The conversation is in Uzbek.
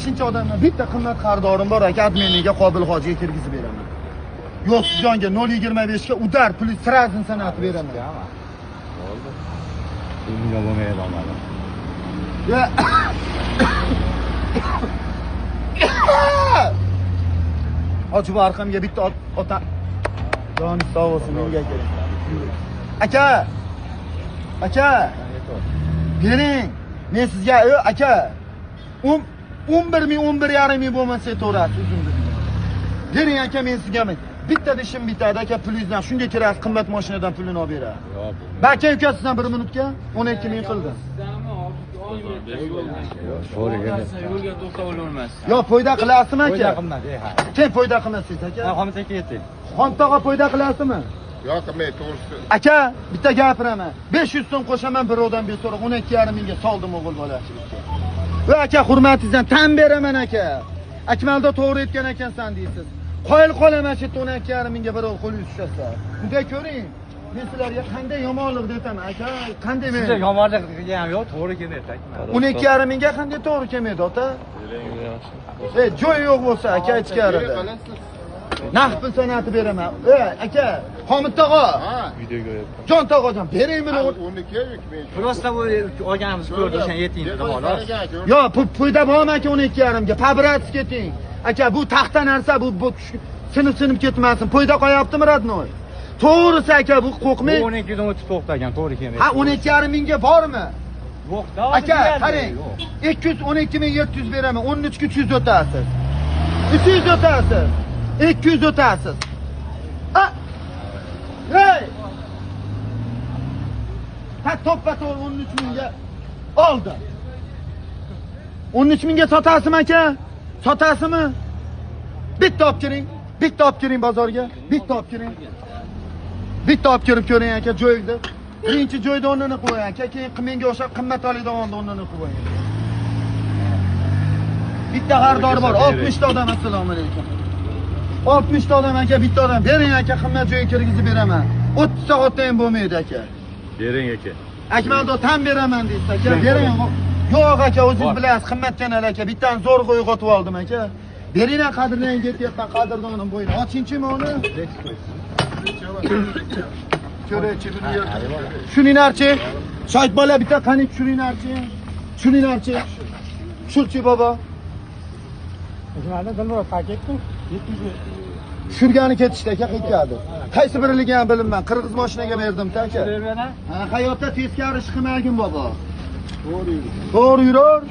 Shuncha odamdan bitta qimmat xaridorim bor aka, adminiga Qobil hojiga kirgizib beraman. Yo'qsizjonga 0.25 ga udar puli srazin sanatib beraman. Bo'ldi. Bunga bo'lmaydi omadi. Ya. Hoji bu arqamga bitta ota joni sog' bo'lsin menga kerak. Aka. Aka. Bering. Men sizga, aka. 11.000 11.500 bo'lmasa to'g'risi uzundir. Bering aka, men sizga bitta dishim bitadi aka, pulingizdan shunga kirasiz, qimmat mashinadan pulini olib beradi. Yo'q. Baka ukasidan 1 minutga 12.000 qildi. Yo'lga to'xtab ololmaysiz. Yo, foyda qilasizmi aka? Foyda qilmadi, ha. Sen foyda qilasiz aka? Ha, xomsa ketdik. Xomtaga foyda qilasizmi? Yo'q, qilmay to'g'risi. Aka, bitta gapiraman. 500 so'm qo'shaman birovdan beso'roq 12.5 mingga soldim o'g'il bolachilikka. Va aka, hurmatingizdan tan beraman aka. Akmalda to'g'ri aytgan ekansan deysiz. Qoyil qolaman shu 12.5 mingga birov qo'lingiz tushasa. Bunday ko'ring. Men sizlarga qanday yomonlik deyman aka? Qanday men? Sizga yomonlik qilgan yo'q, to'g'ri kelmaydi aka. 12.5 mingga qanday to'g'ri kelmaydi ota? Joy yo'q bo'lsa aka ichkarida. Naqd pul sanatib beraman. Aka, Homid tog'a. Videoga Jon tog'ajon, bering buni. 12 men. Prosta bu olganimiz ko'rdi, o'shan yeting xolos. Yo, pulda bormi aka 12.5 ga? Pabratsiz keting. Aka, bu taxta narsa, bu sinib ketmasin. Poyda qo'yaptimi radnoy? To'g'risi aka, bu qo'rqmang. 12 dan o'tib to'xtagan, to'g'ri kelmaydi. Ha, 12.5 mingga bormi? Yo'q, aka, qarang. 212.700 beraman. 13.300 o'tasiz. 300 o'tasiz. 200 o'tasiz. Hey! Ha, to'ppa-to'g'ri 13 mingga oldi. 13 mingga sotasizmi aka? Sotasizmi? Bitta olib kiring. Bitta olib kiring bozorga. Bitta olib kiring. Bitta olib kirib ko'ring aka, joyda. Birinchi joyda o'rnini qo'ying aka, keyin menga o'xshab qimmat oladigan o'rnini qo'ying. Bitta xaridor bor, 60 ta odam. Assalomu alaykum. 60 ta odam aka, bitta odam. Bering aka, qimmat joyga kirgizib beraman. 30 soatda ham bo'lmaydi aka. Bering aka. Akmaldo tan beraman deysiz aka. Bering. Yo'q aka, o'zingiz bilasiz, qimmat kanal aka. Bittani zo'r qo'yg'otib oldim aka. Beringlar, qadrlang ketyapman, qadrdonim bo'yin. Ochingchimi uni? Ko'raychi buni yerda. Shuninarchi. Shoyt bola bitta qani shuninarchi. Shuninarchi. Shulchi bobo. O'shanda Dilmurod paketmi? Shurgani ketishdi aka, qaytadi. Qaysi birligi ham bilmayman. Qirg'iz mashinaga berdim-ta aka. Ha, hayotda teskari ish qilmagin bobo. To'g'ri yur.